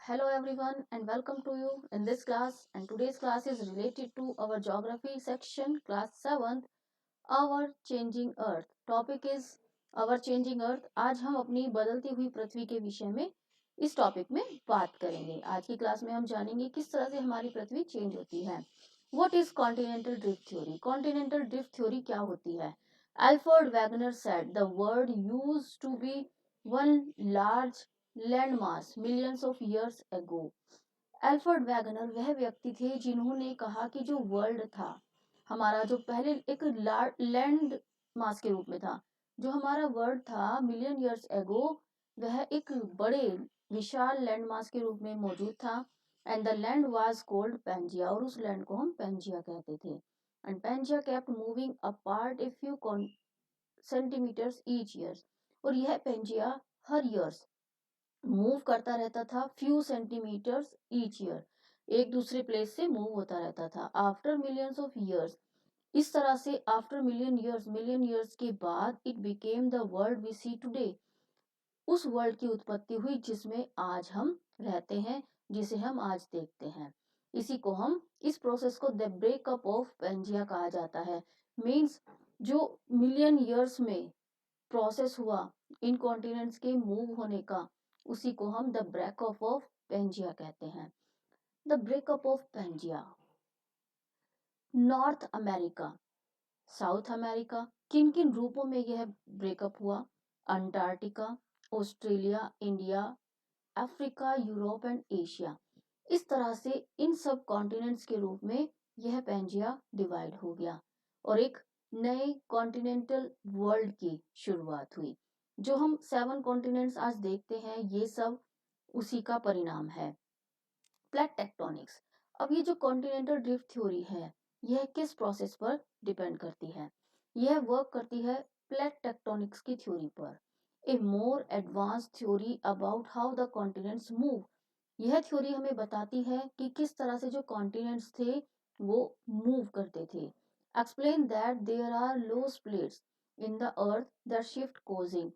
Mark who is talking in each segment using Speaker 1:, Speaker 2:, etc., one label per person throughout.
Speaker 1: Hello everyone and welcome to you in this class, and today's class is related to our geography section, class 7th, our changing earth. Topic is our changing earth. आज हम अपनी बदलती हुई पृथ्वी के विषय में इस topic में बात करेंगे। आज की क्लास में हम जानेंगे किस तरह से हमारी पृथ्वी चेंज होती है। What is continental drift theory? Continental drift theory क्या होती है? Alfred Wegener said the world used to be one large landmass millions of years ago. Alfred Wagner वह व्यक्ति थे जिन्होंने कहा कि जो वर्ल्ड था हमारा, जो पहले एक लैंड मास के रूप में था, जो हमारा वर्ल्ड था मिलियन ईयर्स एगो, वह एक बड़े विशाल लैंड मास के रूप में मौजूद था। And the land was called Pangaea, और उस लैंड को हम पेंजिया कहते थे। And Pangaea kept moving apart a few centimetres each year, और यह पेंजिया हर ईयर्स मूव करता रहता था फ्यू सेंटीमीटर्स ईच ईयर, एक दूसरे प्लेस से मूव होता रहता था। आफ्टर मिलियंस ऑफ ईयर्स, इस तरह से आफ्टर मिलियन ईयर्स के बाद it became the world we see today, उस वर्ल्ड की उत्पत्ति हुई जिसमें आज हम रहते हैं, जिसे हम आज देखते हैं। इसी को हम इस प्रोसेस को द ब्रेकअप ऑफ पेंजिया कहा जाता है। मींस जो मिलियन ईयर्स में प्रोसेस हुआ इन कॉन्टिनेंट्स के मूव होने का, उसी को हम द ब्रेकअप ऑफ पेंजिया कहते हैं। The breakup of Pangaea. North America, South America, किन किन रूपों में यह ब्रेकअप हुआ? Antarctica, Australia, India, Africa, Europe and Asia. इस तरह से इन सब कॉन्टिनेंट्स के रूप में यह पेंजिया डिवाइड हो गया और एक नए कॉन्टिनेंटल वर्ल्ड की शुरुआत हुई। जो हम 7 कॉन्टिनेंट्स आज देखते हैं, ये सब उसी का परिणाम है। Plate tectonics. अब ये जो कॉन्टिनेंटल ड्रिफ्ट थ्योरी है, यह किस प्रोसेस पर डिपेंड करती है? यह वर्क करती है प्लेट टेक्टोनिक्स की थ्योरी पर। A more advance theory about how the continents move. यह थ्योरी हमें बताती है कि किस तरह से जो कॉन्टिनेंट्स थे वो मूव करते थे। Explain that there are loose plates in the earth that shift causing.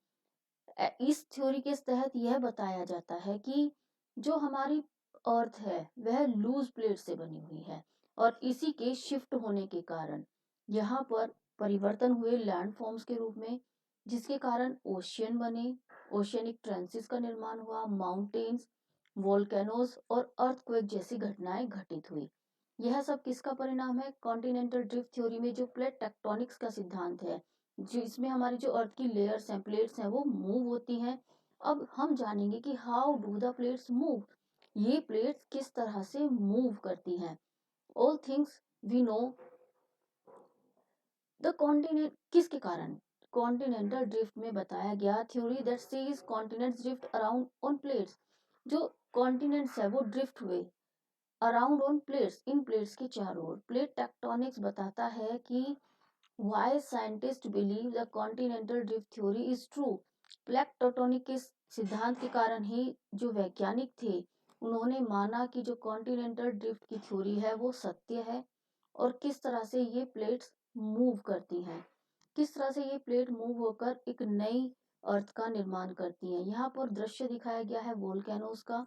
Speaker 1: इस थ्योरी के तहत यह बताया जाता है कि जो हमारी अर्थ है वह लूज प्लेट से बनी हुई है, और इसी के शिफ्ट होने के कारण यहाँ पर परिवर्तन हुए लैंड फॉर्म्स के रूप में, जिसके कारण ओशियन बने, ओशियनिक ट्रेंसिस का निर्माण हुआ, माउंटेन्स, वोल्केनोज और अर्थक्वेक जैसी घटनाएं घटित हुई। यह सब किसका परिणाम है? कॉन्टिनेंटल ड्रिफ्ट थ्योरी में जो प्लेट टेक्टोनिक्स का सिद्धांत है, जिसमें हमारी जो अर्थ की लेयर्स हैं, प्लेट्स हैं, वो मूव होती हैं। अब हम जानेंगे कि how do the plates move, ये प्लेट्स किस तरह से मूव करती हैं। All things we know the continent, किसके कारण? कॉन्टिनेंटल ड्रिफ्ट में बताया गया theory that says continents drift around on plates. जो कॉन्टिनेंट्स है वो ड्रिफ्ट हुए अराउंड ऑन प्लेट्स, इन प्लेट्स के चारों ओर। प्लेट टेक्टोनिक्स बताता है कि why scientists believe the continental drift theory is true। Plate tectonic के सिद्धांत के कारण ही जो वैज्ञानिक थे उन्होंने माना कि जो कॉन्टिनेंटल ड्रिफ्ट की थ्योरी है वो सत्य है, और किस तरह से ये प्लेट्स मूव करती हैं, किस तरह से ये प्लेट मूव होकर एक नई अर्थ का निर्माण करती हैं। यहाँ पर दृश्य दिखाया गया है वोल्केनोस का,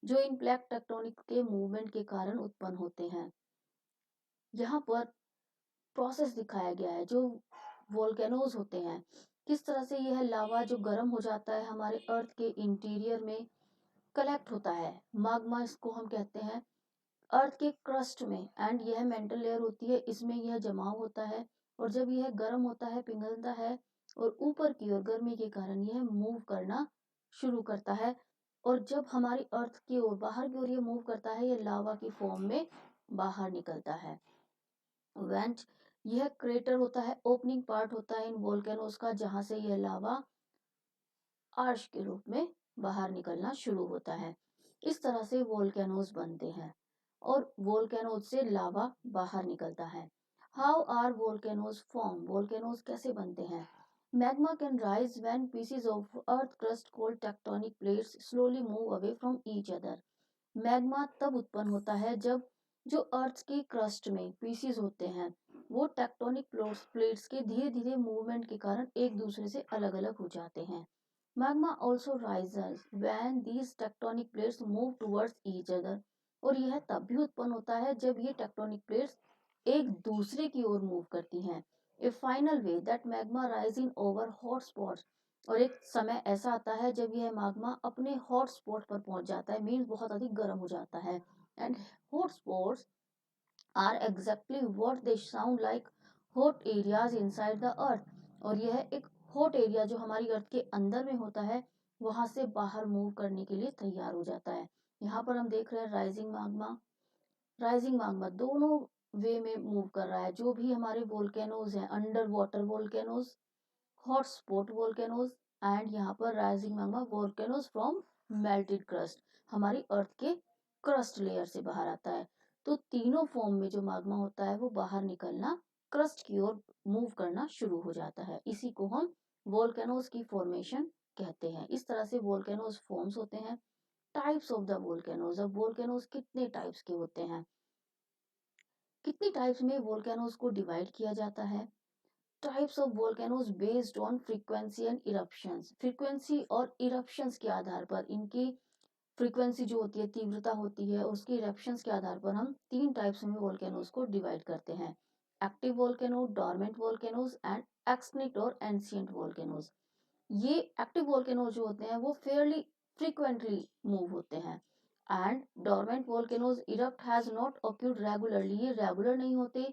Speaker 1: जो इन प्लेट टेक्टोनिक के मूवमेंट के कारण उत्पन्न होते हैं। यहाँ पर प्रोसेस दिखाया गया है जो वोल्केनोज होते हैं, किस तरह से यह लावा जो गर्म हो जाता है हमारे अर्थ के इंटीरियर में कलेक्ट होता है। माग्मा इसको हम कहते हैं, अर्थ के क्रस्ट में, एंड यह मेंटल लेयर होती है, इसमें यह जमाव होता है, और जब यह गर्म होता है, पिघलता है, और ऊपर की ओर गर्मी के कारण यह मूव करना शुरू करता है, और जब हमारी अर्थ की ओर बाहर की ओर यह मूव करता है, यह लावा की फॉर्म में बाहर निकलता है। वेंट, यह क्रेटर होता है, ओपनिंग पार्ट होता है इन वोल्केनोज का, जहां से यह लावा आर्श के रूप में बाहर निकलना शुरू होता है। इस तरह से वोल्केनोज बनते हैं और वोल्केनोज से लावा बाहर निकलता है। How are volcanoes form? Volcanoes कैसे बनते हैं? Magma can rise when pieces of earth crust called tectonic plates slowly move away from each other. Magma तब उत्पन्न होता है जब जो अर्थ की क्रस्ट में पीसीज होते हैं वो टेक्टोनिक प्लेट्स के धीरे धीरे मूवमेंट के कारण एक दूसरे से अलग अलग हो जाते हैं। Magma also rises when these tectonic plates move towards each other, और यह तब भी उत्पन्न होता है जब ये टेक्टोनिक प्लेट्स एक दूसरे की ओर मूव करती हैं. A final way that magma rise in over hot spots, और एक समय ऐसा आता है जब यह मैग्मा अपने हॉट स्पॉट पर पहुंच जाता है, मीन्स बहुत अधिक गर्म हो जाता है. And hot spots are exactly what they sound like, hot areas inside the earth. और यह एक हॉट एरिया जो हमारी अर्थ के अंदर में होता है वहां से बाहर मूव करने के लिए तैयार हो जाता है. यहाँ पर हम देख रहे हैं राइजिंग मैग्मा दोनों वे में मूव कर रहा है. जो भी हमारे वोल्केनोज हैं, under water volcanoes, hot spot volcanoes, and यहाँ पर rising magma volcanoes from melted crust, हमारी अर्थ के क्रस्ट लेयर से बाहर आता है. तो तीनों फॉर्म में जो मैग्मा होता है वो बाहर निकलना, क्रस्ट की ओर मूव करना शुरू हो जाता है. इसी को हम वोल्केनोज की फॉर्मेशन कहते हैं. इस तरह से वोल्केनोज फॉर्म्स होते हैं. टाइप्स ऑफ द वोल्केनोज, अब वोल्केनोज कितने टाइप्स के होते हैं, कितनी टाइप्स में वोल्केनोज को डिवाइड किया जाता है. Types of volcanoes based on frequency and eruptions, frequency और इरप्शंस के आधार पर, इनकी फ्रीक्वेंसी जो होती है, तीव्रता होती है, उसकी इरप्शंस के आधार पर हम तीन टाइप्स में वोल्केनोज को डिवाइड करते हैं. Active volcano, dormant volcanoes and extinct और एंशिएंट वोल्केनोज. ये एक्टिव वोल्केनोज जो होते हैं वो फेयरली फ्रीक्वेंटली मूव होते हैं. And dormant volcanoes erupt has not occurred regularly, ये रेगुलर नहीं होते.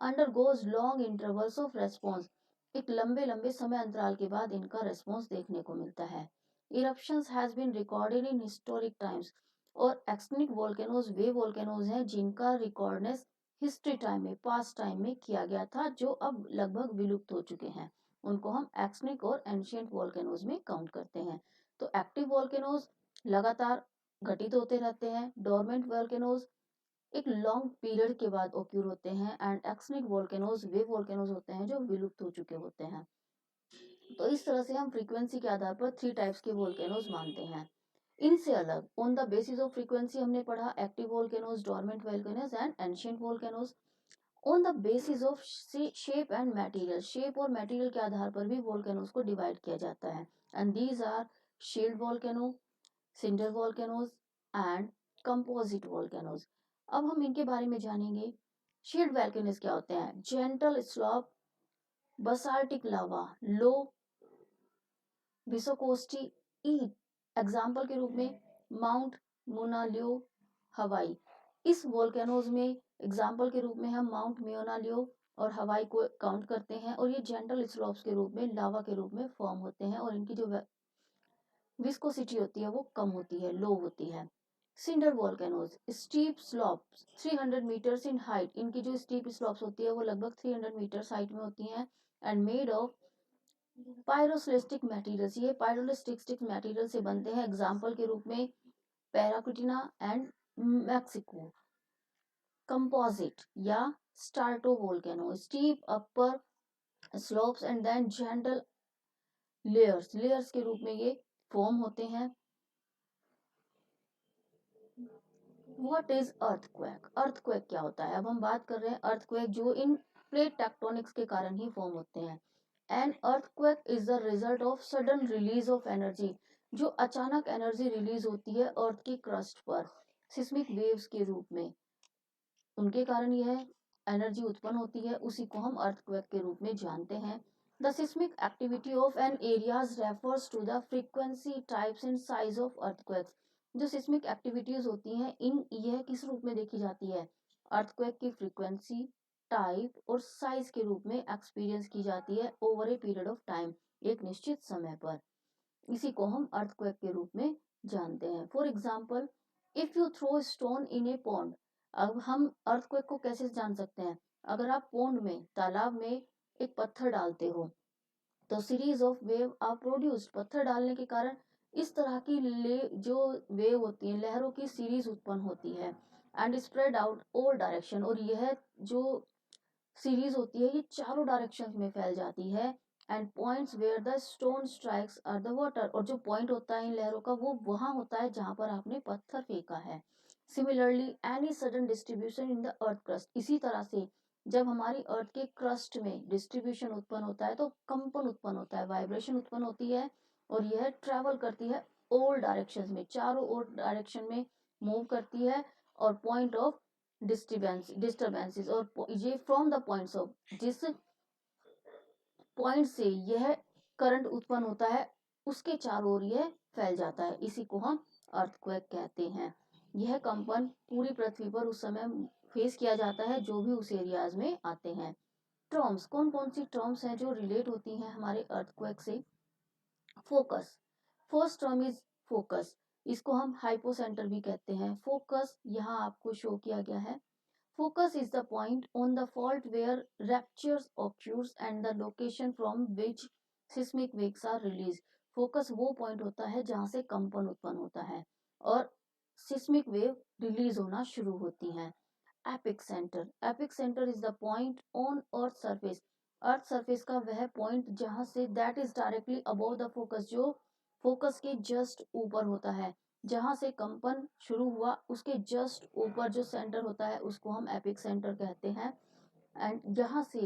Speaker 1: Undergoes long intervals of response, एक लंबे लंबे समय अंतराल के बाद इनका रेस्पॉन्स देखने को मिलता है. Eruptions has been recorded in historic times, और एक्सटिंक्ट वोल्केनोज वे वोल्केनोज हैं जिनका रिकॉर्डनेस हिस्ट्री टाइम में, पास्ट टाइम में किया गया था, जो अब लगभग विलुप्त हो चुके हैं. उनको हम एक्सटिंक्ट और एंशिएंट वोल्केनोज में काउंट करते हैं. तो एक्टिव वोल्केनोज लगातार घटित होते रहते हैं. डोरमेंट वोल्केनोज एक लॉन्ग पीरियड के बाद ओक्यूर होते हैं. एंड एक्सटिंक्ट वोल्केनोज वे वोल्केनोज होते हैं जो विलुप्त हो चुके होते हैं. तो इस तरह से हम फ्रीक्वेंसी के आधार पर थ्री टाइप्स के वोल्केनोज मानते हैं. इनसे अलग on the basis of frequency हमने पढ़ा active volcanoes, dormant volcanoes and ancient volcanoes. On the basis of shape and material, shape और मटेरियल के आधार पर भी वोल्केनोज को डिवाइड किया जाता है. And these are shield volcano, cinder volcanoes and composite volcanoes. अब हम इनके बारे में जानेंगे. शील्ड वोल्केनोज क्या होते हैं? जेंटल स्लोप बसाल्टिक लावा, लो विसोकोस्टी ईट. एग्जाम्पल के रूप में माउंट मोनालियो, हवाई. इस वोल्केनोज में एग्जाम्पल के रूप में हम माउंट मोनालियो और हवाई को काउंट करते हैं. और ये जेंटल स्लोप्स के रूप में, लावा के रूप में फॉर्म होते हैं, और इनकी जो विस्कोसिटी होती है वो कम होती है, लो होती है. Cinder volcanoes steep slopes 300 metres in height, इनकी जो स्टीप स्लोप्स होती है वो लगभग 300 मीटर्स हाइट में होती हैं. एंड मेड ऑफ पायरोसिलिस्टिक मटेरियल्स, ये पायरोलिस्टिक मटेरियल से बनते हैं. एग्जाम्पल के रूप में पैराकुटिना एंड मैक्सिको. कंपोजिट या strato volcano steep upper slopes and then gentle layers के रूप में ये फॉर्म होते हैं. What is earthquake? अर्थक्वेक क्या होता है? अब हम बात कर रहे हैं अर्थक्वेक जो इन प्लेट टेक्टोनिक्स के कारण ही फॉर्म होते हैं. An earthquake is the result of sudden release of energy, जो अचानक एनर्जी रिलीज होती है अर्थ की क्रस्ट पर सिस्मिक वेव्स के रूप में, उनके कारण यह एनर्जी उत्पन्न होती है. उसी को हम अर्थक्वेक के रूप में जानते हैं. The seismic activity of an areas refers to the frequency, types and size of earthquakes. जो सिस्मिक एक्टिविटीज होती हैं इन यह किस रूप में देखी जाती है? अर्थक्वेक की फ्रीक्वेंसी, टाइप और साइज के रूप में एक्सपीरियंस की जाती है over a period of time, एक निश्चित समय पर. इसी को हम अर्थक्वेक के रूप में जानते हैं. For example if you throw stone in a pond. अब हम अर्थक्वेक को कैसे जान सकते हैं? अगर आप पॉन्ड में, तालाब में एक पत्थर डालते हो तो series of wave are produced. पत्थर डालने के कारण इस तरह की जो वेव होती है, लहरों की सीरीज उत्पन्न होती है. And spread out all direction, और यह जो सीरीज होती है ये चारों डायरेक्शंस में फैल जाती है. And points where the stone strikes are the water, और जो पॉइंट होता है इन लहरों का वो वहां होता है जहां पर आपने पत्थर फेंका है. Similarly any sudden distribution in the earth crust, इसी तरह से जब हमारी अर्थ के क्रस्ट में डिस्ट्रीब्यूशन उत्पन्न होता है तो कंपन उत्पन्न होता है, वाइब्रेशन उत्पन्न होती है. और यह ट्रैवल करती है ऑल डायरेक्शंस में, चारों ओर डायरेक्शन में मूव करती है। और पॉइंट ऑफ डिस्टर्बेंसेस, और ये फ्रॉम द पॉइंट्स ऑफ, जिस पॉइंट से यह करंट उत्पन्न होता है उसके चारों ओर यह फैल जाता है, इसी को हम अर्थक्वेक कहते हैं। यह कंपन पूरी पृथ्वी पर उस समय फेस किया जाता है जो भी उस एरियाज में आते हैं। टर्म्स, कौन कौन सी टर्म्स हैं जो रिलेट होती हैं हमारे अर्थक्वेक से? Focus, first term is focus, इसको हम हाइपोसेंटर भी कहते हैं। फोकस यहाँ आपको शो किया गया है। Focus is the point on the fault where ruptures occurs and the location from which seismic waves are released. Focus वो पॉइंट होता है जहां से कंपन उत्पन्न होता है और सिस्मिक वेव रिलीज होना शुरू होती हैं। Epic centre, epic centre is the point on earth surface, earth surface का वह पॉइंट जहां say that is directly above the focus, जो फोकस के जस्ट ऊपर होता है। जहां से कंपन शुरू हुआ उसके जस्ट ऊपर जो सेंटर होता है उसको हम एपिक सेंटर कहते हैं। एंड यहाँ से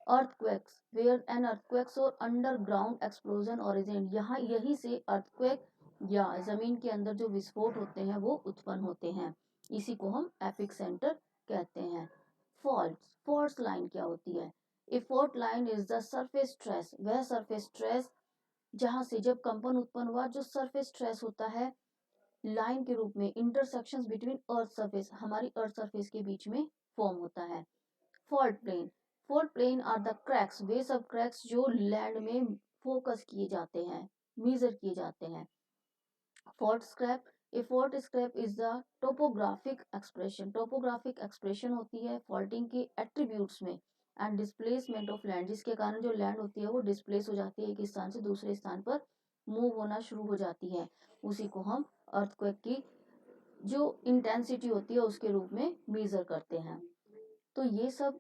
Speaker 1: अर्थक्वेक्स, वेयर एन अर्थक्वेक्स और अंडरग्राउंड एक्सप्लोजन ओरिजिन, यहाँ यही से अर्थक्वेक या जमीन के अंदर जो विस्फोट होते हैं वो उत्पन्न होते हैं, इसी को हम एपिक सेंटर कहते हैं। फॉल्ट, फॉल्ट लाइन क्या होती है? ए fault line is the surface stress, वह सरफेस स्ट्रेस जहां से जब कंपन उत्पन्न हुआ जो सरफेस स्ट्रेस होता है लाइन के रूप में इंटरसेक्शंस बिटवीन अर्थ सरफेस, हमारी अर्थ सरफेस के बीच में फॉर्म होता है। Fault plane, fault plane are the cracks, वे सब क्रैक्स जो लैंड में फोकस किए जाते हैं, मेजर किए जाते हैं। Fault scrap, A fault scrap is the topographic expression, topographic expression होती है फॉल्टिंग के एट्रीब्यूट्स में एंड डिस्प्लेसमेंट ऑफ लैंड, जिसके कारण जो लैंड होती है वो डिस्प्लेस हो जाती है, एक स्थान से दूसरे स्थान पर मूव होना शुरू हो जाती है, उसी को हम अर्थक्वेक की जो इंटेंसिटी होती है उसके रूप में मेजर करते हैं। तो ये सब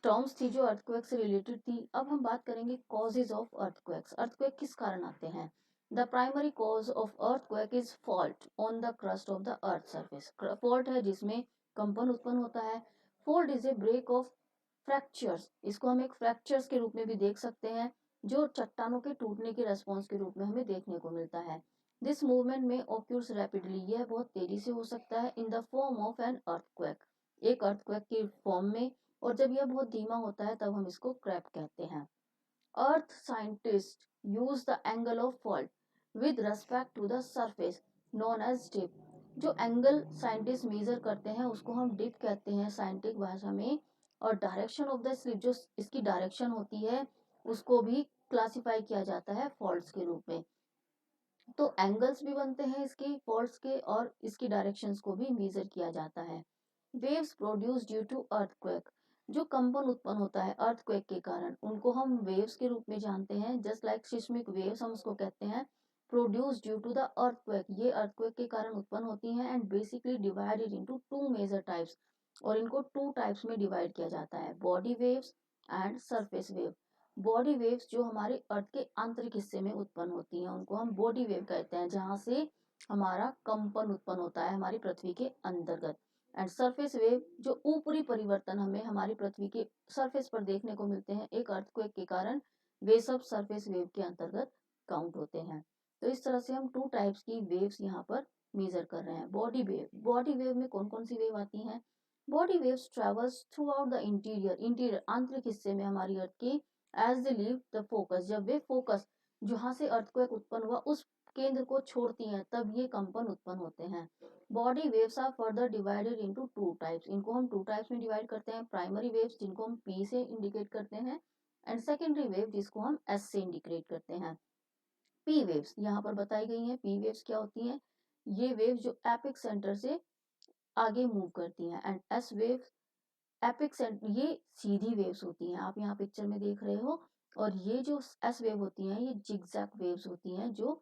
Speaker 1: टर्म्स थी जो अर्थक्वेक से रिलेटेड थी। अब हम बात करेंगे कॉजेज ऑफ अर्थक्वेक्स, अर्थक्वेक किस कारण आते हैं? The primary cause of earthquake is fault on the crust of the earth surface, fault है जिसमें कंपन उत्पन्न होता है। Fault is a break of fractures, इसको हम एक फ्रैक्चर्स के रूप में भी देख सकते हैं जो चट्टानों के टूटने के रेस्पॉन्स के रूप में हमें देखने को मिलता है। दिस मूवमेंट में ऑक्यूर्स रैपिडली, यह बहुत तेजी से हो सकता है in the form of an earthquake, एक अर्थक्वेक के फॉर्म में, और जब यह बहुत धीमा होता है तब हम इसको क्रैप कहते हैं। Earth scientist use the angle of fault with respect to the surface known as dip, जो एंगल साइंटिस्ट मेजर करते हैं उसको हम डिप कहते हैं साइंटिफिक भाषा में। और डायरेक्शन ऑफ द स्लिप, जो इसकी डायरेक्शन होती है उसको भी क्लासिफाई किया जाता है फॉल्ट्स के रूप में। तो एंगल्स भी बनते हैं इसके फॉल्ट्स के और इसकी डायरेक्शंस को भी मेजर किया जाता है। Waves produce due to earthquake, जो कंपन उत्पन्न होता है अर्थक्वेक के कारण उनको हम वेव्स के रूप में जानते हैं, जस्ट लाइक सिस्मिक वेव्स हम उसको कहते हैं। Produce due to the earthquake, ये अर्थक्वेक के कारण उत्पन्न होती हैं and basically divided into two major types, और इनको टू टाइप्स में डिवाइड किया जाता है, body waves and surface wave. Body waves जो हमारे अर्थ के आंतरिक हिस्से में उत्पन्न होती हैं उनको हम बॉडी वेव कहते हैं, जहां से हमारा कंपन उत्पन्न होता है हमारी पृथ्वी के अंतर्गत। एंड सरफेस वेव जो ऊपरी परिवर्तन हमें हमारी पृथ्वी के सरफेस पर देखने को मिलते हैं एक अर्थक्वेक के कारण, वे सब सरफेस वेव के अंतर्गत काउंट होते हैं। तो इस तरह से हम टू टाइप्स की वेव्स यहाँ पर मेजर कर रहे हैं। बॉडी वेव, बॉडी वेव में कौन कौन सी वेव आती हैं? Body waves travels throughout the interior, interior आंतरिक हिस्से में हमारी अर्थ के, as they leave the focus, जब वे फोकस जहां से अर्थक्वेक उत्पन्न हुआ उस केंद्र को छोड़ती हैं तब ये कंपन उत्पन्न होते हैं। Body waves are further divided into two types, इनको हम टू टाइप्स में डिवाइड करते हैं, प्राइमरी वेव्स जिनको हम पी से इंडिकेट करते हैं एंड सेकेंडरी वेव जिसको हम एस से इंडिकेट करते हैं। पी वेव्स यहाँ पर बताई गई हैं। पी वेव्स क्या होती हैं? ये वेव्स जो एपिक सेंटर से आगे मूव करती हैं। And S waves, epic centre, ये सीधी वेव्स होती हैं, आप यहाँ पिक्चर में देख रहे हो। और ये जो एस वेव होती हैं ये जिगजैग वेव्स होती हैं जो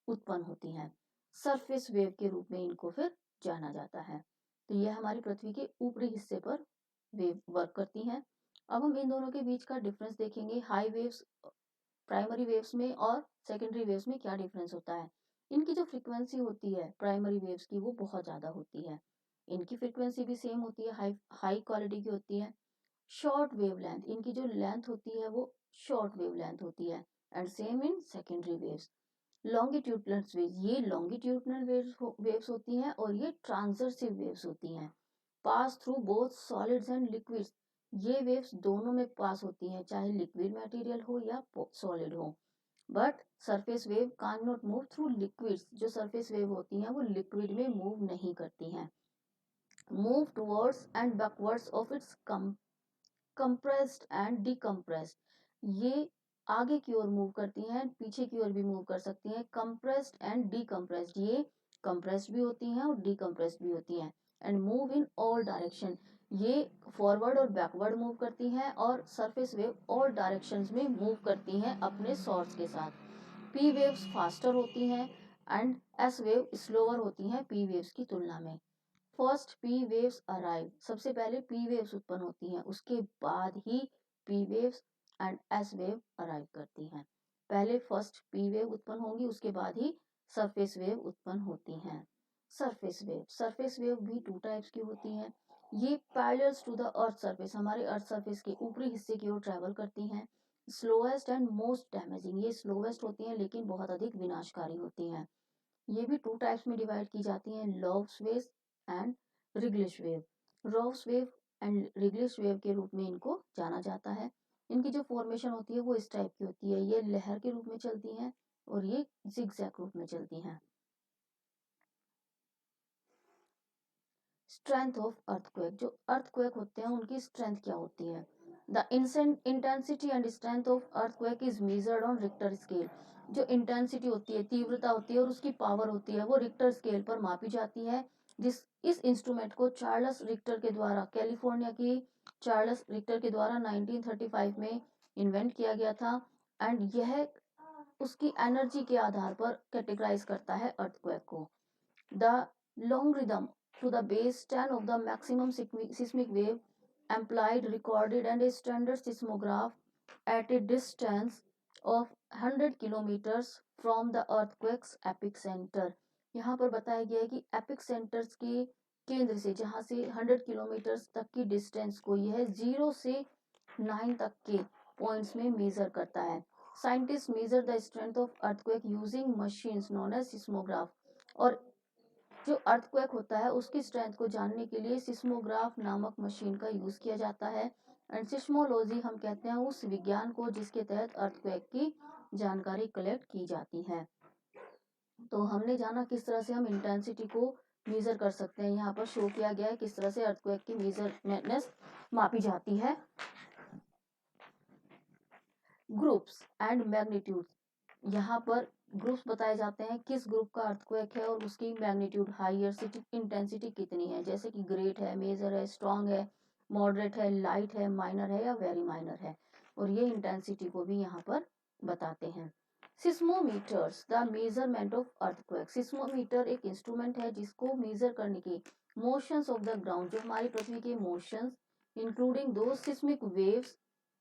Speaker 1: उत्पन्न होती हैं, सरफेस वेव के रूप में इनको फिर जाना जाता है। तो यह हमारी पृथ्वी के ऊपरी हिस्से पर वेव वर्क करती हैं। अब हम इन दोनों के बीच का डिफरेंस देखेंगे, हाई वेव्स प्राइमरी वेव्स में और सेकेंडरी वेव्स में क्या डिफरेंस होता है। इनकी जो फ्रीक्वेंसी होती है प्राइमरी वेव्स की वो बहुत ज़्यादा होती है, इनकी फ्रीक्वेंसी भी सेम होती है, हाई हाई क्वालिटी की होती है। शॉर्ट वेव लेंथ, इनकी जो लेंथ होती है वो शॉर्ट वेव लेंथ होती है and same in secondary waves. Longitudinal waves, ये लॉन्गिट्यूडनल वेव्स होती हैं और ये ट्रांसवर्सिव वेव्स होती हैं। Pass through both solids and liquids, ये वेव्स दोनों में पास होती हैं, चाहे लिक्विड मटेरियल हो या सॉलिड हो। But surface wave can not move through liquids, जो सरफेस वेव होती हैं वो लिक्विड में मूव नहीं करती हैं। Move towards and backwards of its compressed and decompressed, ये आगे की ओर मूव करती हैं, पीछे की ओर भी मूव कर सकती हैं। कंप्रेस्ड एंड डिकम्प्रेस्ड, ये कंप्रेस्ड भी होती हैं और डिकम्प्रेस्ड भी होती हैं। And move in all direction, ये फॉरवर्ड और बैकवर्ड मूव करती हैं और सरफेस वेव ऑल डायरेक्शंस में मूव करती हैं अपने सोर्स के साथ। पी वेव्स फास्टर होती हैं एंड एस वेव स्लोअर होती हैं पी वेव्स की तुलना में। फर्स्ट पी वेव्स अराइव, सबसे पहले पी वेव्स उत्पन्न होती हैं, उसके बाद ही P waves and S wave arrive करती हैं। पहले फर्स्ट पी वेव उत्पन्न होंगी, उसके बाद ही सरफेस वेव उत्पन्न होती हैं। सरफेस वेव भी टू टाइप्स की होती हैं। ये parallels to the earth surface, हमारे अर्थ सरफेस के ऊपरी हिस्से की ओर ट्रेवल करती हैं। स्लोएस्ट एंड मोस्ट डैमेजिंग, ये स्लोएस्ट होती हैं लेकिन बहुत अधिक विनाशकारी होती हैं। ये भी टू टाइप्स में डिवाइड की जाती हैं, लॉव्स वेव एंड रिग्लिश वेव। रॉव्स वेव एंड रिग्लिश वेव के रूप में इनको जाना जाता है। इनकी जो फॉर्मेशन होती है वो इस टाइप की होती है, ये लहर के रूप में चलती हैं और ये जिगजैग रूप में चलती हैं। स्ट्रेंथ ऑफ अर्थक्वेक, जो अर्थक्वेक होते हैं उनकी स्ट्रेंथ क्या होती है? The intensity and strength of earthquake is measured on Richter scale, जो इंटेंसिटी होती है, तीव्रता होती है और उसकी पावर होती है वो रिक्टर स्केल पर मापी जाती है। इस इंस्ट्रूमेंट को चार्ल्स रिक्टर के द्वारा, कैलिफोर्निया की चार्ल्स रिक्टर के द्वारा 1935 में इन्वेंट किया गया था। एंड यह उसकी एनर्जी के आधार पर कैटेगराइज करता है अर्थक्वेक को। The logarithm to the base 10 of the maximum seismic wave amplified recorded and a standard seismograph at a distance of 100 kilometers from the earthquake's epicenter। यहाँ पर बताया गया है कि एपिक सेंटर्स के केंद्र से, जहाँ से 100 किलोमीटर तक की डिस्टेंस को यह 0 से 9 तक के पॉइंट्स में मेजर करता है। Scientist measure the strength of earthquake using machines known as seismograph, और जो अर्थक्वेक होता है उसकी स्ट्रेंथ को जानने के लिए सिस्मोग्राफ नामक मशीन का यूज किया जाता है। एंड सिस्मोलॉजी हम कहते हैं उस विज्ञान को जिसके तहत अर्थक्वेक की जानकारी कलेक्ट की जाती है। तो हमने जाना किस तरह से हम इंटेंसिटी को मेजर कर सकते हैं, यहाँ पर शो किया गया है किस तरह से अर्थक्वेक की मेजरनेस मापी जाती है। ग्रुप्स एंड मैग्नीट्यूड, यहाँ पर ग्रुप्स बताए जाते हैं किस ग्रुप का अर्थक्वेक है और उसकी मैग्नीट्यूड, हाईयर इंटेंसिटी कितनी है, जैसे कि ग्रेट है, मेजर है, स्ट्रॉन्ग है, मॉडरेट है, लाइट है, माइनर है या वेरी माइनर है, और ये इंटेंसिटी को भी यहाँ पर बताते हैं। Seismometers the measurement of earthquake, seismometer एक इंस्ट्रूमेंट है जिसको मेजर करने की मोशंस ऑफ द ग्राउंड, जो हमारी पृथ्वी के मोशंस इंक्लूडिंग दो सिस्मिक वेव्स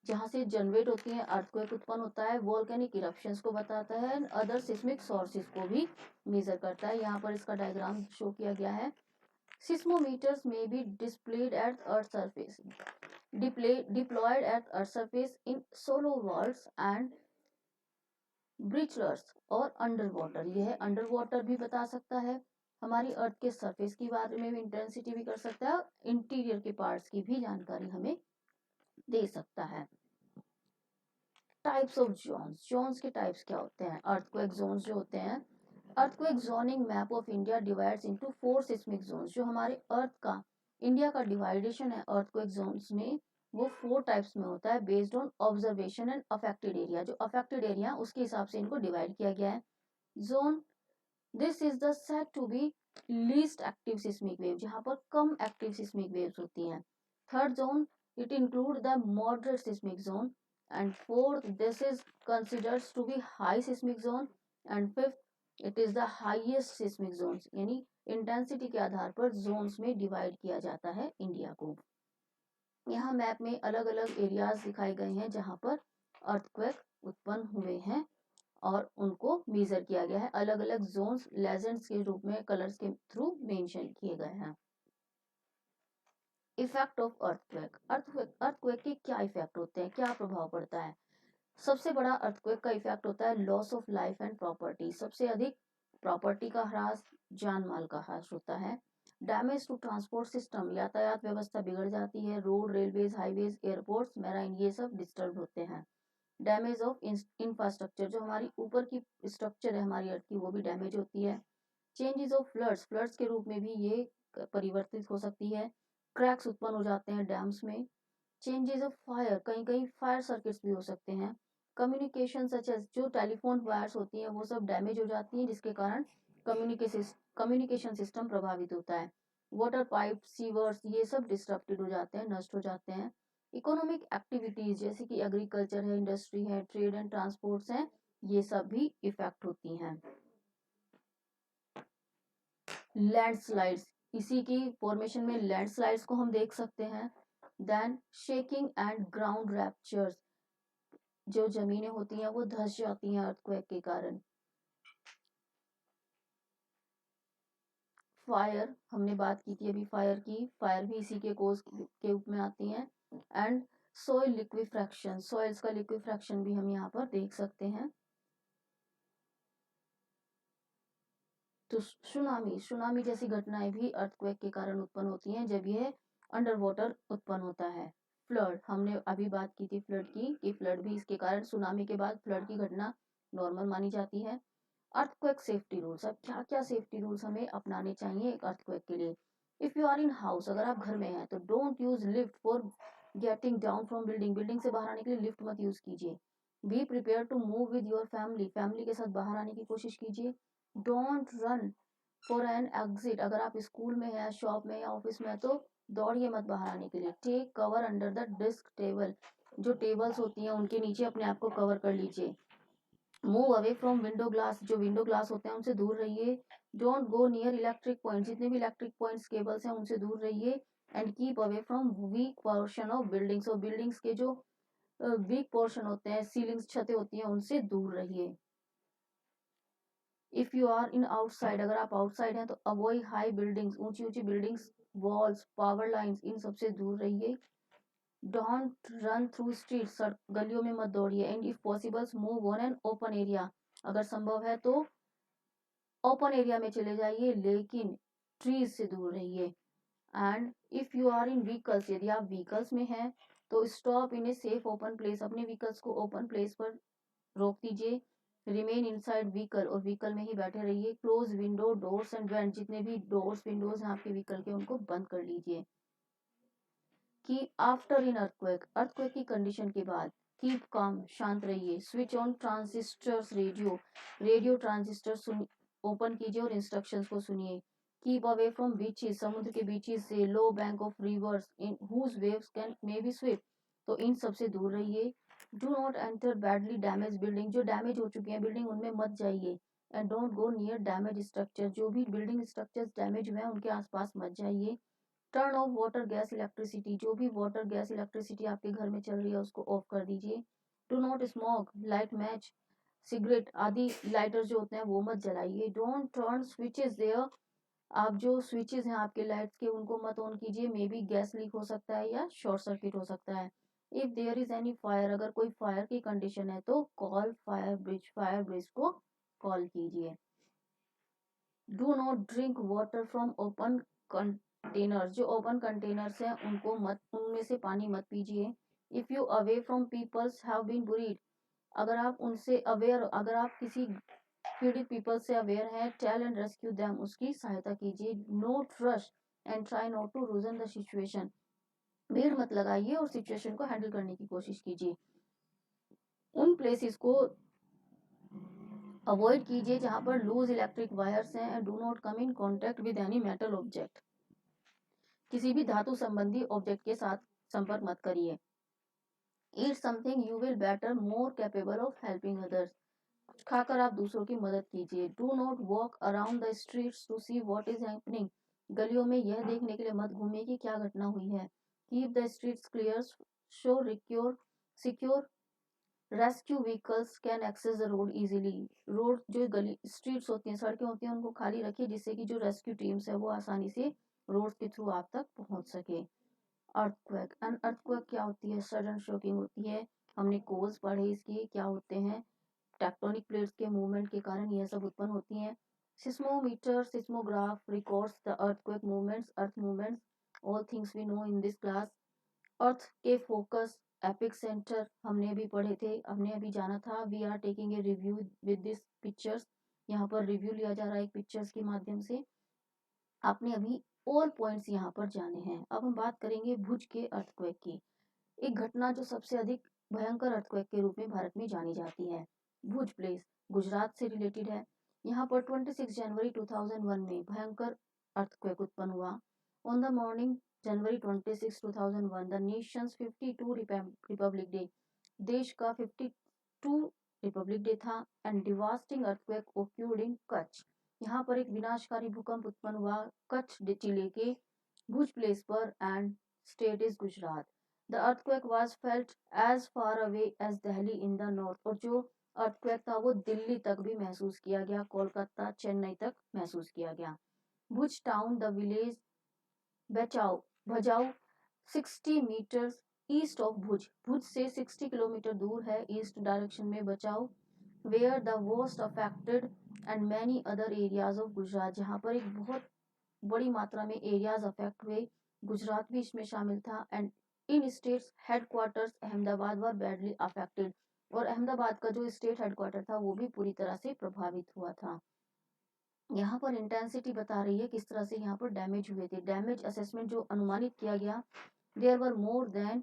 Speaker 1: जहाँ से जनरेट होती है, अर्थक्वेक उत्पन्न होता है, वोल्केनिक इरप्शंस को बताता है, अदर सिस्मिक सोर्सेज को भी मेजर करता है। यहाँ पर इसका डायग्राम शो किया गया है। सिस्मोमीटर्स में be displaced at earth surface, deployed at earth surface in shallow wells and boreholes और अंडर वाटर, यह अंडर वाटर भी बता सकता है, हमारी अर्थ के सरफेस के बारे में भी इंटेंसिटी भी कर सकता है, इंटीरियर के पार्ट्स की भी जानकारी हमें दे सकता है। टाइप्स ऑफ जोन्स, जोन्स के टाइप्स क्या होते हैं? अर्थक्वेक जोन्स जो होते हैं, earthquake zoning map of India divides into 4 seismic zones, जो हमारे अर्थ का, इंडिया का डिवाइडेशन है अर्थक्वेक जोन्स में वो 4 टाइप्स में होता है based on observation and affected area, जो अफेक्टेड एरिया उसके हिसाब से इनको डिवाइड किया गया है। Zone, this is the said to be least active seismic wave, जहां पर कम एक्टिव सिस्मिक वेव्स होती हैं। Third zone, it include the moderate seismic zone, and fourth this is considered to be high seismic zone, and fifth it is the highest seismic zones, यानी intensity के आधार पर Jones में divide किया जाता है इंडिया को। यहाँ मैप में अलग अलग एरियाज दिखाए गए हैं जहाँ पर अर्थक्वेक उत्पन्न हुए हैं और उनको मेजर किया गया है, अलग अलग जोन्स लेजेंड्स के रूप में कलर्स के थ्रू मेंशन किए गए हैं। इफेक्ट ऑफ अर्थक्वेक, अर्थक्वेक के क्या इफेक्ट होते हैं, क्या प्रभाव पड़ता है? सबसे बड़ा अर्थक्वेक का इफेक्ट होता है loss of life and property, सबसे अधिक प्रॉपर्टी का ह्रास, जान माल का ह्रास होता है। डैमेज टू ट्रांसपोर्ट सिस्टम, यातायात व्यवस्था बिगड़ जाती है, road, railways, highways, airports, marine, ये सब डिस्टर्ब होते हैं। डैमेज ऑफ इंफ्रास्ट्रक्चर, जो हमारी ऊपर की स्ट्रक्चर है हमारी अर्थ की वो भी डैमेज होती है। चेंजेस ऑफ फ्लड्स, फ्लड्स के रूप में भी ये परिवर्तित हो सकती है। क्रैक्स उत्पन्न हो जाते हैं डैम्स में। चेंजेस ऑफ फायर, कहीं कहीं फायर सर्किट्स भी हो सकते हैं। कम्युनिकेशन सच एज, जो टेलीफोन वायर्स होती हैं वो सब डैमेज हो जाती हैं जिसके कारण कम्युनिकेशन सिस्टम प्रभावित होता है। वाटर पाइप, सीवर्स, ये सब डिस्ट्रप्टेड हो जाते हैं, नष्ट हो जाते हैं। इकोनॉमिक एक्टिविटीज जैसे कि एग्रीकल्चर है, इंडस्ट्री है, ट्रेड एंड ट्रांसपोर्ट्स हैं, ये सब भी इफेक्ट होती हैं। लैंडस्लाइड्स, इसी की फॉर्मेशन में लैंडस्लाइड्स को हम देख सकते हैं। Then shaking and ground ruptures, जो जमीनें होती हैं वो धंस जाती हैं अर्थक्वेक के कारण। फायर, हमने बात की थी अभी फायर की, फायर भी इसी के कोज के रूप में आती हैं। एंड सॉइल लिक्विफ्रैक्शन, सॉइल्स का लिक्विफ्रैक्शन भी हम यहाँ पर देख सकते हैं। तो सुनामी, सुनामी जैसी घटनाएं भी अर्थक्वेक के कारण उत्पन्न होती हैं जब यह अंडर वाटर उत्पन्न होता है। फ्लड, हमने अभी बात की थी फ्लड की, कि फ्लड भी इसके कारण, सुनामी के बाद फ्लड की घटना नॉर्मल मानी जाती है। अर्थक्वेक सेफ्टी रूल्स, अब क्या क्या सेफ्टी रूल्स हमें अपनाने चाहिए एक अर्थक्वेक के लिए। If you are in house, अगर आप घर में हैं तो don't use lift for getting down from building, building से बाहर आने के लिए लिफ्ट मत यूज कीजिए। Be prepare to move with your family, family के साथ बाहर आने की कोशिश कीजिए। Don't run for an exit, अगर आप स्कूल में है, शॉप में या ऑफिस में है तो दौड़िए मत बाहर आने के लिए। Take cover under the desk table, जो टेबल्स होती हैं उनके नीचे अपने आप को कवर कर लीजिए। Move away from window glass, जो विंडो ग्लास होते हैं उनसे दूर रहिए। Don't go near electric point, जितने भी इलेक्ट्रिक पॉइंट्स केबल्स हैं उनसे दूर रहिए। And keep away from weak portion of buildings, और बिल्डिंग्स के जो वीक पोर्शन होते हैं, सीलिंग्स, छतें होती हैं, उनसे दूर रहिए। If you are in outside, अगर आप आउटसाइड हैं तो अवॉइड हाई बिल्डिंग्स, ऊंची ऊंची बिल्डिंग्स, वॉल्स, पावर लाइंस, इन सबसे दूर रहिए। डोंट रन थ्रू स्ट्रीट, गलियों में मत दौड़िए। And if possible move on an open area, अगर संभव है तो ओपन एरिया में चले जाइए लेकिन ट्रीज से दूर रहिए। And if you are in vehicles, यदि आप व्हीकल्स में हैं तो stop in a safe open place, अपने व्हीकल्स को ओपन प्लेस पर रोक दीजिए। रिमेन इनसाइड व्हीकल, और व्हीकल में ही बैठे रहिए। Close window, doors and vent, जितने भी डोर्स विंडोज हैं आपके व्हीकल के उनको बंद कर लीजिए। कि आफ्टर इन अर्थक्वेक, अर्थक्वेक की कंडीशन के बाद कीप काम, शांत रहिए। Switch on transistors, radio, radio transistor soon open कीजिए और इंस्ट्रक्शंस को सुनिए। कीप अवे फ्रॉम बीचेस, समुद्र के बीचेस से। Low bank of rivers in whose waves can may be swift, तो इन सबसे दूर रहिए। Do not enter badly damage building, जो डैमेज हो चुकी है बिल्डिंग उनमें मत जाइए। And don't go near damage structure, जो भी बिल्डिंग स्ट्रक्चर्स डैमेज हुए हैं उनके आसपास मत जाइए। Turn off water gas electricity, जो भी वाटर गैस इलेक्ट्रिसिटी आपके घर में चल रही है उसको ऑफ कर दीजिए। Do not smoke, light match, cigarette आदि लाइटर जो होते हैं वो मत जलाइए। डोंट टर्न स्विचेस देयर, आप जो स्विचेस हैं आपके लाइट्स के उनको मत ऑन कीजिए, मे बी गैस लीक हो सकता है या शॉर्ट सर्किट हो सकता है। If there is any fire, अगर कोई फायर की कंडीशन है तो कॉल फायर ब्रिज को कॉल कीजिए। Do not drink water from open container, जो ओपन कंटेनर्स हैं उनको मत, उनमें से पानी मत पीजिए। If you away from peoples have been buried, अगर आप उनसे अवेयर, अगर आप किसी पीड़ित पीपल से अवेयर हैं, टेल एंड रेस्क्यू देम, उसकी सहायता कीजिए। Not rush and try not to worsen the situation, भीड़ मत लगाइए और सिचुएशन को हैंडल करने की कोशिश कीजिए। उन प्लेसेस को अवॉइड कीजिए जहां पर लूज इलेक्ट्रिक वायर्स हैं। And do not come in contact with any metal object, किसी भी धातु संबंधी ऑब्जेक्ट के साथ संपर्क मत करिए। Eat something you will better more capable of helping others, कुछ खाकर आप दूसरों की मदद कीजिए। Do not walk around the streets to see what is happening, गलियों में यह देखने के लिए मत घूमिए कि क्या घटना हुई है। Keep the streets clear, so रिक्योर secure, rescue vehicles can access the road easily, road जो गली स्ट्रीट्स होती हैं, सड़कें होती हैं, उनको खाली रखिए जिससे कि जो रेस्क्यू टीम्स है वो आसानी से रोड के थ्रू आप तक पहुंच सके। अर्थक्वेक, एंड अर्थक्वेक क्या होती है? सडन शॉकिंग होती है हमने कोज पढ़े इसके क्या होते हैं, टेक्टोनिक प्लेट्स के मूवमेंट के कारण यह सब उत्पन्न होती हैं। Seismometer, seismograph records the earthquake movements, earth movements, all things we know in this class. Earth के फोकस, एपिक सेंटर हमने भी पढ़े थे, हमने अभी जाना था। We are taking a review with this pictures, यहाँ पर रिव्यू लिया जा रहा है एक पिक्चर्स के माध्यम से। आपने अभी ऑल पॉइंट्स यहाँ पर जाने हैं। अब हम बात करेंगे भुज के अर्थक्वेक की, एक घटना जो सबसे अधिक भयंकर अर्थक्वेक के रूप में भारत में जानी जाती है। भुज प्लेस गुजरात से रिलेटेड है। यहाँ पर 26 जनवरी 2001 में भयंकर अर्थक्वेक उत्पन्न हुआ। On the morning January 26, 2001 the Nations 52 Republic day, देश का 52 रिपब्लिक डे था, एंड डिवास्टिंग अर्थक्वेक ओक्यूर्ड इन कच्छ। यहाँ पर एक विनाशकारी भूकंप उत्पन्न हुआ कच्छ जिले के भुज प्लेस पर, and state is Gujarat. The earthquake was felt as far away as Delhi in the north, और जो earthquake था वो दिल्ली तक भी महसूस किया गया, कोलकाता चेन्नई तक महसूस किया गया। भुज town, the village Bhachau Bhachau 60 metres east of Bhuj, Bhuj से 60 किलोमीटर दूर है ईस्ट डायरेक्शन में Bhachau. Where the worst affected and many other areas of Gujarat, जहाँ पर एक बहुत बड़ी मात्रा में एरियाज अफेक्ट हुए, गुजरात भी इसमें शामिल था। And in states headquarters Ahmedabad were badly affected, और अहमदाबाद का जो स्टेट हेडक्वार्टर था वो भी पूरी तरह से प्रभावित हुआ था। यहाँ पर इंटेंसिटी बता रही है किस तरह से यहाँ पर डैमेज हुए थे। डैमेज असेसमेंट जो अनुमानित किया गया, there were more than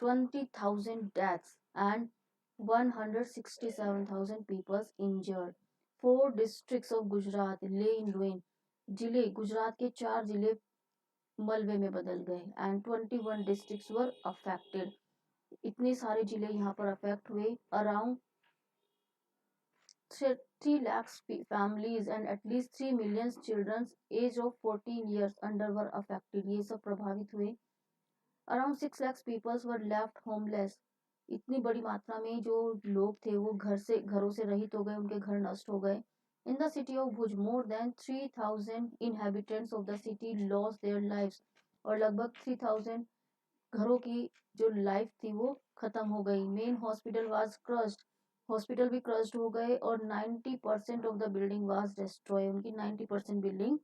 Speaker 1: 20,000 deaths and 167,000 people injured. 4 districts of Gujarat lay in ruin. जिले गुजरात के 4 जिले मलबे में बदल गए, एंड 21 डिस्ट्रिक्ट्स वर अफेक्टेड। इतने सारे जिले यहाँ पर अफेक्ट हुए। Around 3 lakhs families and at least 3 million children age of 14 years under were affected, ये सब प्रभावित हुए। अराउंड 6 lakhs पीपल्स वर लेफ्ट होमलेस, इतनी बड़ी मात्रा में जो लोग थे वो घरों से रहित हो गए, उनके घर नष्ट हो गए। In the city of Bhuj more than 3,000 inhabitants of the city lost their lives, और लगभग 3,000 घरों की जो लाइफ थी वो खत्म हो गई। Main hospital was crushed, hospital भी क्रश्ड हो गए, और 90% of the building was destroy, उनकी 90% बिल्डिंग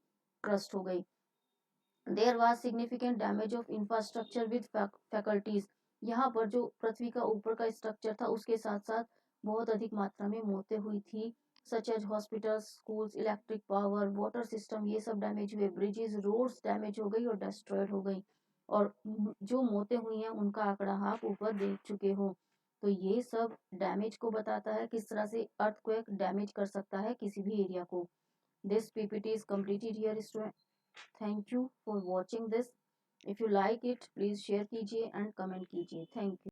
Speaker 1: क्रश्ड हो गई। There was significant damage of infrastructure with faculties, यहाँ पर जो पृथ्वी का ऊपर का स्ट्रक्चर था उसके साथ साथ बहुत अधिक मात्रा में मौतें हुई थी, such as hospitals, schools, electric power, water system, ये सब डैमेज हुए। ब्रिजेस, रोड्स डैमेज हो गई और डिस्ट्रॉयड हो गई, और जो मौतें हुई हैं उनका आंकड़ा आप ऊपर देख चुके हो। तो ये सब डैमेज को बताता है किस तरह से अर्थक्वेक डैमेज कर सकता है किसी भी एरिया को। This PPT is completed here student. Thank you for watching this. If you like it, please share कीजिए and comment कीजिए. Thank you.